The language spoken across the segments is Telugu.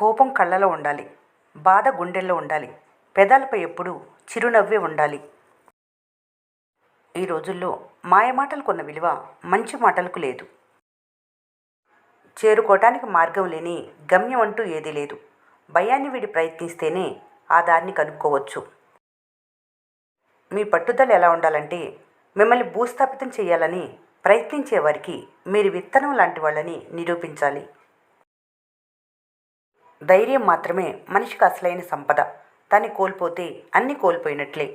కోపం కళ్ళలో ఉండాలి. బాధ గుండెల్లో ఉండాలి. పెదాలపై ఎప్పుడూ చిరునవ్వే ఉండాలి. ఈ రోజుల్లో మాయమాటలకున్న విలువ మంచి మాటలకు లేదు. చేరుకోవటానికి మార్గం లేని గమ్యం అంటూ ఏదీ లేదు. భయాన్ని వీడి ప్రయత్నిస్తేనే ఆ దారిని కనుక్కోవచ్చు. మీ పట్టుదల ఎలా ఉండాలంటే, మిమ్మల్ని భూస్థాపితం చేయాలని ప్రయత్నించే వారికి మీరు విత్తనం లాంటి వాళ్ళని నిరూపించాలి. ధైర్యం మాత్రమే మనిషికి అసలైన సంపద. దాన్ని కోల్పోతే అన్నీ కోల్పోయినట్లే.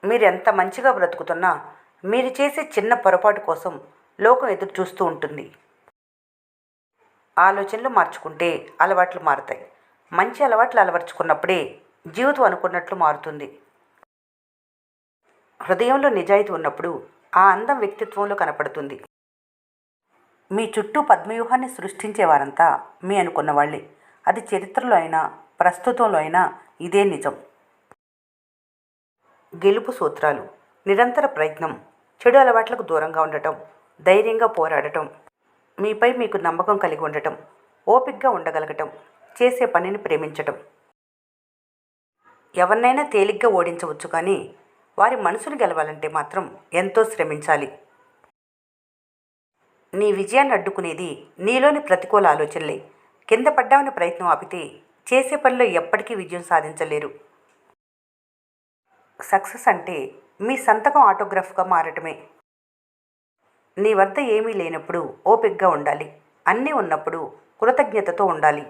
మీరెంత మంచిగా బ్రతుకుతున్నా మీరు చేసే చిన్న పొరపాటు కోసం లోకం ఎదురు చూస్తూ ఉంటుంది. ఆలోచనలు మార్చుకుంటే అలవాట్లు మారుతాయి. మంచి అలవాట్లు అలవర్చుకున్నప్పుడే జీవితం అనుకున్నట్లు మారుతుంది. హృదయంలో నిజాయితీ ఉన్నప్పుడు ఆ అందం వ్యక్తిత్వంలో కనపడుతుంది. మీ చుట్టూ పద్మవ్యూహాన్ని సృష్టించేవారంతా మీ అనుకున్న వాళ్ళే. అది చరిత్రలో అయినా ప్రస్తుతంలో అయినా ఇదే నిజం. గెలుపు సూత్రాలు: నిరంతర ప్రయత్నం, చెడు అలవాట్లకు దూరంగా ఉండటం, ధైర్యంగా పోరాడటం, మీపై మీకు నమ్మకం కలిగి ఉండటం, ఓపికగా ఉండగలగటం, చేసే పనిని ప్రేమించటం. ఎవరినైనా తేలిగ్గా ఓడించవచ్చు, కానీ వారి మనసును గెలవాలంటే మాత్రం ఎంతో శ్రమించాలి. నీ విజయాన్ని అడ్డుకునేది నీలోని ప్రతికూల ఆలోచనలే. కింద పడ్డామని ప్రయత్నం ఆపితే చేసే పనిలో ఎప్పటికీ విజయం సాధించలేరు. సక్సెస్ అంటే మీ సంతకం ఆటోగ్రాఫ్గా మారటమే. నీ వద్ద ఏమీ లేనప్పుడు ఓపికగా ఉండాలి. అన్నీ ఉన్నప్పుడు కృతజ్ఞతతో ఉండాలి.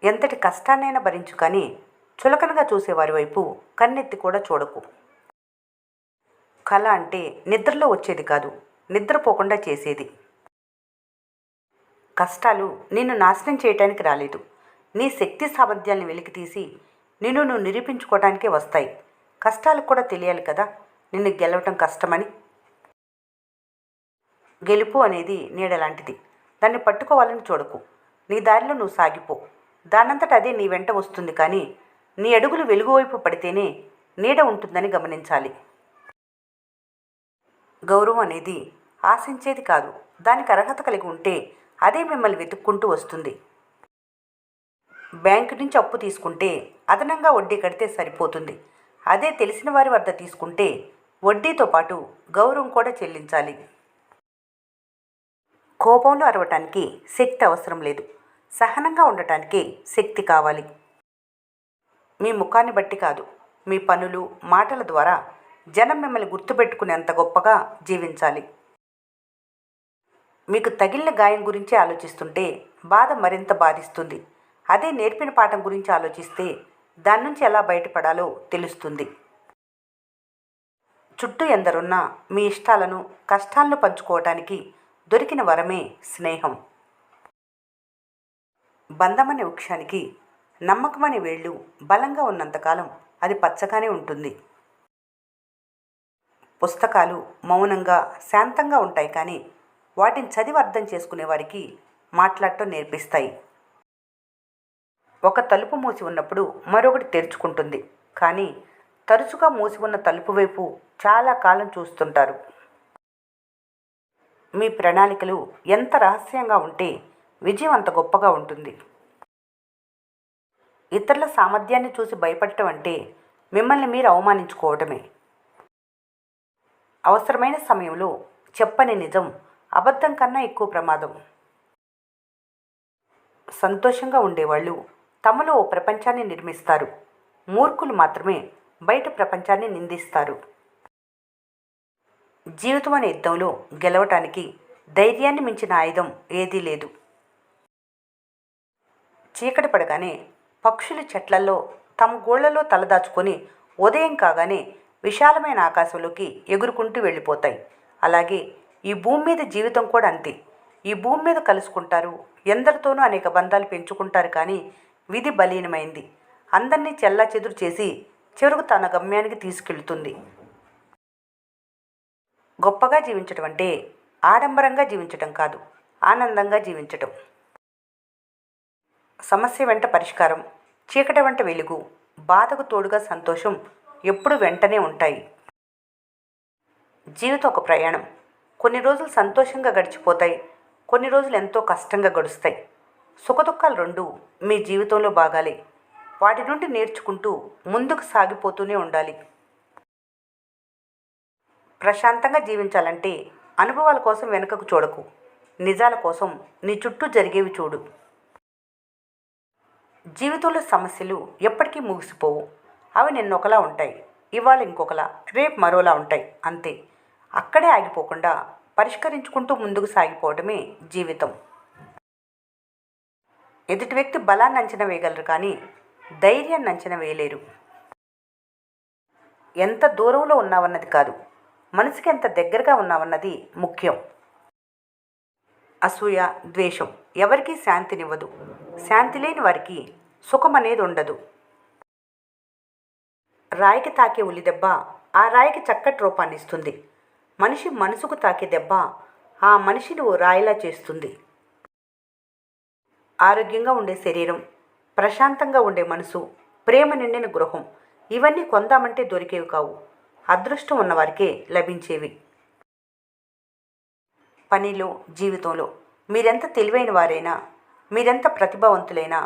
ఎంతటి కష్టాన్నైనా భరించు, కానీ చులకనగా చూసేవారి వైపు కన్నెత్తి కూడా చూడకు. కళ అంటే నిద్రలో వచ్చేది కాదు, నిద్రపోకుండా చేసేది. కష్టాలు నిన్ను నాశనం చేయటానికి రాలేదు. నీ శక్తి సామర్థ్యాన్ని వెలికితీసి నిన్ను నువ్వు నిరూపించుకోవటానికే వస్తాయి. కష్టాలకు కూడా తెలియాలి కదా నిన్ను గెలవటం కష్టమని. గెలుపు అనేది నీడ లాంటిది. దాన్ని పట్టుకోవాలని చూడకు. నీ దారిలో నువ్వు సాగిపో. దానంతట అదే నీ వెంట వస్తుంది, కానీ నీ అడుగులు వెలుగువైపు పడితేనే నీడ ఉంటుందని గమనించాలి. గౌరవం అనేది ఆశించేది కాదు. దానికి అర్హత కలిగి ఉంటే అదే మిమ్మల్ని వెతుక్కుంటూ వస్తుంది. బ్యాంకు నుంచి అప్పు తీసుకుంటే అదనంగా వడ్డీ కడితే సరిపోతుంది. అదే తెలిసిన వారి వద్ద తీసుకుంటే వడ్డీతో పాటు గౌరవం కూడా చెల్లించాలి. కోపంలో అరవటానికి శక్తి అవసరం లేదు. సహనంగా ఉండటానికి శక్తి కావాలి. మీ ముఖాన్ని బట్టి కాదు, మీ పనులు మాటల ద్వారా జనం మిమ్మల్ని గుర్తుపెట్టుకునేంత గొప్పగా జీవించాలి. మీకు తగిలిన గాయం గురించి ఆలోచిస్తుంటే బాధ మరింత బాధిస్తుంది. అదే నేర్పిన పాఠం గురించి ఆలోచిస్తే దాని నుంచి ఎలా బయటపడాలో తెలుస్తుంది. చుట్టూ ఎందరున్నా మీ ఇష్టాలను కష్టాలను పంచుకోవటానికి దొరికిన వరమే స్నేహం. బంధమనే వృక్షానికి నమ్మకమనే వేళ్ళు బలంగా ఉన్నంతకాలం అది పచ్చగానే ఉంటుంది. పుస్తకాలు మౌనంగా శాంతంగా ఉంటాయి, కానీ వాటిని చదివి అర్థం చేసుకునే వారికి మాట్లాడటం నేర్పిస్తాయి. ఒక తలుపు మూసి ఉన్నప్పుడు మరొకటి తెరుచుకుంటుంది, కానీ తరచుగా మూసి ఉన్న తలుపు వైపు చాలా కాలం చూస్తుంటారు. మీ ప్రణాళికలు ఎంత రహస్యంగా ఉంటే విజయం అంత గొప్పగా ఉంటుంది. ఇతరుల సామర్థ్యాన్ని చూసి భయపడటం అంటే మిమ్మల్ని మీరు అవమానించుకోవటమే. అవసరమైన సమయంలో చెప్పని నిజం అబద్ధం కన్నా ఎక్కువ ప్రమాదం. సంతోషంగా ఉండేవాళ్ళు తమలో ఓ ప్రపంచాన్ని నిర్మిస్తారు. మూర్ఖులు మాత్రమే బయట ప్రపంచాన్ని నిందిస్తారు. జీవితం అనే యుద్ధంలో గెలవటానికి ధైర్యాన్ని మించిన ఆయుధం ఏదీ లేదు. చీకటి పడగానే పక్షులు చెట్లలో తమ గూళ్లలో తలదాచుకొని ఉదయం కాగానే విశాలమైన ఆకాశంలోకి ఎగురుకుంటూ వెళ్ళిపోతాయి. అలాగే ఈ భూమి మీద జీవితం కూడా అంతే. ఈ భూమి మీద కలుసుకుంటారు, ఎందరితోనూ అనేక బంధాలు పెంచుకుంటారు, కానీ విధి బలీనమైంది. అందరినీ చెల్లాచెదురు చేసి చివరకు తన గమ్యానికి తీసుకెళ్తుంది. గొప్పగా జీవించటం అంటే ఆడంబరంగా జీవించటం కాదు, ఆనందంగా జీవించటం. సమస్య వెంట పరిష్కారం, చీకటి వెంట వెలుగు, బాధకు తోడుగా సంతోషం ఎప్పుడు వెంటనే ఉంటాయి. జీవితం ఒక ప్రయాణం. కొన్ని రోజులు సంతోషంగా గడిచిపోతాయి, కొన్ని రోజులు ఎంతో కష్టంగా గడుస్తాయి. సుఖదుఖాలు రెండు మీ జీవితంలో భాగాలే. వాటి నుండి నేర్చుకుంటూ ముందుకు సాగిపోతూనే ఉండాలి. ప్రశాంతంగా జీవించాలంటే అనుభవాల కోసం వెనుకకు చూడకు. నిజాల కోసం నీ చుట్టూ జరిగేవి చూడు. జీవితంలో సమస్యలు ఎప్పటికీ ముగిసిపోవు. అవి నిన్నొకలా ఉంటాయి, ఇవాళ ఇంకొకలా, రేపు మరోలా ఉంటాయి, అంతే. అక్కడే ఆగిపోకుండా పరిష్కరించుకుంటూ ముందుకు సాగిపోవడమే జీవితం. ఎదుటి వ్యక్తి బలాన్ని అంచనా వేయగలరు కానీ ధైర్యాన్ని అంచనా వేయలేరు. ఎంత దూరంలో ఉన్నావన్నది కాదు, మనసుకి ఎంత దగ్గరగా ఉన్నావన్నది ముఖ్యం. అసూయ, ద్వేషం ఎవరికీ శాంతినివ్వదు. శాంతి లేని వారికి సుఖం అనేది ఉండదు. రాయికి తాకే ఉలి దెబ్బ ఆ రాయికి చక్కటి రూపాన్ని ఇస్తుంది. మనిషి మనసుకు తాకే దెబ్బ ఆ మనిషిని ఓ రాయిలా చేస్తుంది. ఆరోగ్యంగా ఉండే శరీరం, ప్రశాంతంగా ఉండే మనసు, ప్రేమ నిండిన గృహం ఇవన్నీ కొందామంటే దొరికేవి కావు. అదృష్టం ఉన్నవారికే లభించేవి. పనిలో, జీవితంలో మీరెంత తెలివైన వారైనా, మీరెంత ప్రతిభావంతులైనా,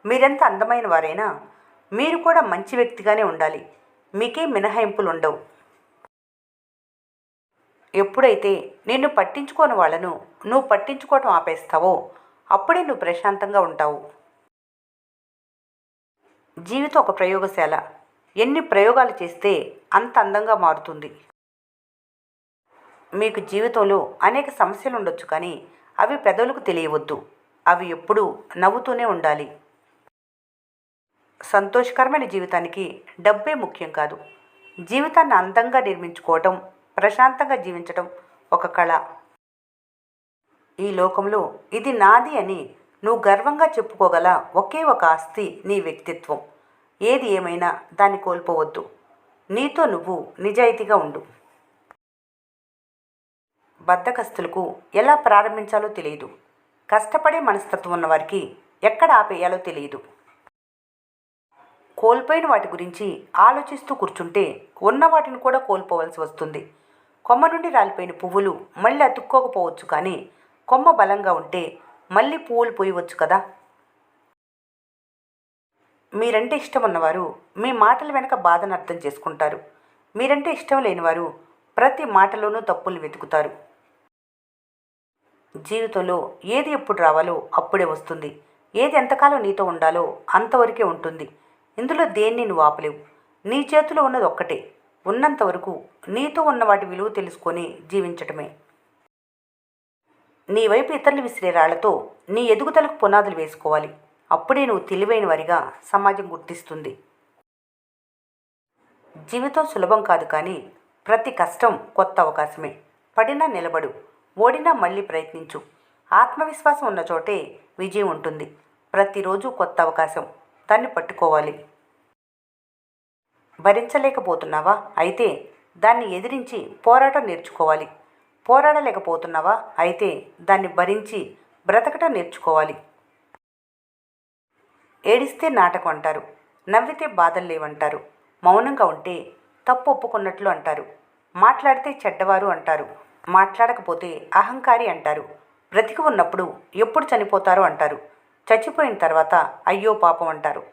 మీరెంత అందమైన వారైనా మీరు కూడా మంచి వ్యక్తిగానే ఉండాలి. మీకే మినహాయింపులు ఉండవు. ఎప్పుడైతే నిన్ను పట్టించుకోని వాళ్ళను నువ్వు పట్టించుకోవటం ఆపేస్తావో అప్పుడే నువ్వు ప్రశాంతంగా ఉంటావు. జీవితం ఒక ప్రయోగశాల. ఎన్ని ప్రయోగాలు చేస్తే అంత అందంగా మారుతుంది. మీకు జీవితంలో అనేక సమస్యలు ఉండొచ్చు కానీ అవి పెదవులకు తెలియవద్దు. అవి ఎప్పుడూ నవ్వుతూనే ఉండాలి. సంతోషకరమైన జీవితానికి డబ్బే ముఖ్యం కాదు. జీవితాన్ని అందంగా నిర్మించుకోవటం, ప్రశాంతంగా జీవించటం ఒక కళ. ఈ లోకంలో ఇది నాది అని నువ్వు గర్వంగా చెప్పుకోగల ఒకే ఒక ఆస్తి నీ వ్యక్తిత్వం. ఏది ఏమైనా దాన్ని కోల్పోవద్దు. నీతో నువ్వు నిజాయితీగా ఉండు. బద్ధకస్తులకు ఎలా ప్రారంభించాలో తెలియదు. కష్టపడే మనస్తత్వం ఉన్నవారికి ఎక్కడ ఆపేయాలో తెలియదు. కోల్పోయిన వాటి గురించి ఆలోచిస్తూ కూర్చుంటే ఉన్న వాటిని కూడా కోల్పోవలసి వస్తుంది. కొమ్మ నుండి రాలిపోయిన పువ్వులు మళ్ళీ అతుక్కోకపోవచ్చు కానీ కొమ్మ బలంగా ఉంటే మళ్ళీ పువ్వులు పూయవచ్చు కదా. మీరంటే ఇష్టం ఉన్నవారు మీ మాటల వెనక బాధను అర్థం చేసుకుంటారు. మీరంటే ఇష్టం లేనివారు ప్రతి మాటలోనూ తప్పులు వెతుకుతారు. జీవితంలో ఏది ఎప్పుడు రావాలో అప్పుడే వస్తుంది. ఏది ఎంతకాలం నీతో ఉండాలో అంతవరకే ఉంటుంది. ఇందులో దేన్ని నువ్వు ఆపలేవు. నీ చేతిలో ఉన్నది ఒక్కటే. ఉన్నంతవరకు నీతో ఉన్న వాటి విలువ తెలుసుకొని జీవించటమే. నీ వైపు ఇతరులు విసిరే రాళ్లతో నీ ఎదుగుదలకు పునాదులు వేసుకోవాలి. అప్పుడే నువ్వు తెలివైన వారిగా సమాజం గుర్తిస్తుంది. జీవితం సులభం కాదు కానీ ప్రతి కష్టం కొత్త అవకాశమే. పడినా నిలబడు, ఓడినా మళ్ళీ ప్రయత్నించు. ఆత్మవిశ్వాసం ఉన్న చోటే విజయం ఉంటుంది. ప్రతిరోజు కొత్త అవకాశం, దాన్ని పట్టుకోవాలి. భరించలేకపోతున్నావా? అయితే దాన్ని ఎదిరించి పోరాటం నేర్చుకోవాలి. పోరాడలేకపోతున్నావా? అయితే దాన్ని భరించి బ్రతకటం నేర్చుకోవాలి. ఏడిస్తే నాటకం అంటారు, నవ్వితే బాధలు లేవంటారు, మౌనంగా ఉంటే తప్పు ఒప్పుకున్నట్లు అంటారు, మాట్లాడితే చెడ్డవారు అంటారు, మాట్లాడకపోతే అహంకారి అంటారు, బ్రతికి ఉన్నప్పుడు ఎప్పుడు చనిపోతారో అంటారు, చచ్చిపోయిన తర్వాత అయ్యో పాపం అంటారు.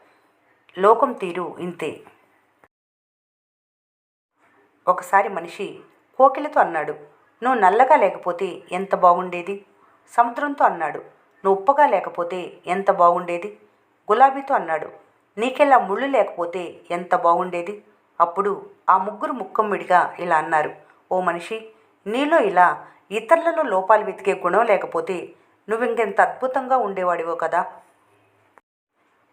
లోకం తీరు ఇంతే. ఒకసారి మనిషి కోకిలతో అన్నాడు, నువ్వు నల్లగా లేకపోతే ఎంత బాగుండేది. సముద్రంతో అన్నాడు, నువ్వు ఉప్పగా లేకపోతే ఎంత బాగుండేది. గులాబీతో అన్నాడు, నీకెలా ముళ్ళు లేకపోతే ఎంత బాగుండేది. అప్పుడు ఆ ముగ్గురు ముక్కమ్మిడిగా ఇలా అన్నారు, ఓ మనిషి, నీలో ఇలా ఇతరులలో లోపాలు వెతికే గుణం లేకపోతే నువ్వింకెంత అద్భుతంగా ఉండేవాడివో కదా.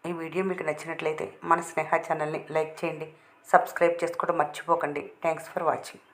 ఈ వీడియో మీకు నచ్చినట్లయితే మన స్నేహ ఛానల్ని లైక్ చేయండి, సబ్స్క్రైబ్ చేసుకోవడం మర్చిపోకండి. Thanks for watching.